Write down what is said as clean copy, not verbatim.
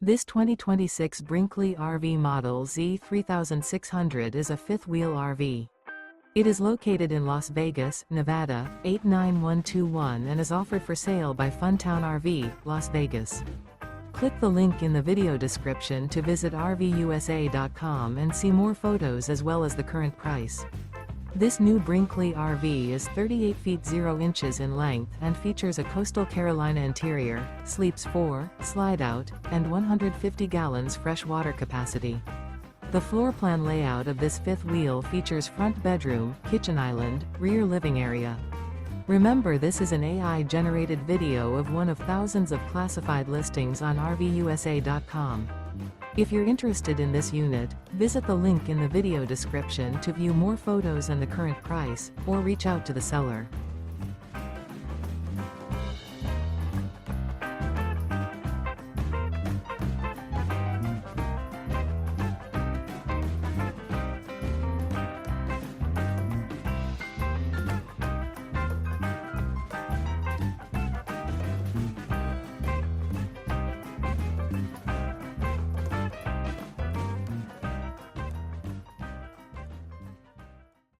This 2026 Brinkley RV Model Z 3600 is a fifth-wheel RV. It is located in Las Vegas, Nevada, 89121 and is offered for sale by Funtown RV, Las Vegas. Click the link in the video description to visit RVUSA.com and see more photos as well as the current price. This new Brinkley RV is 38 feet 0 inches in length and features a Coastal Carolina interior, sleeps 4, slide-out, and 150 gallons fresh water capacity. The floor plan layout of this fifth wheel features front bedroom, kitchen island, rear living area. Remember, this is an AI-generated video of one of thousands of classified listings on RVUSA.com. If you're interested in this unit, visit the link in the video description to view more photos and the current price, or reach out to the seller.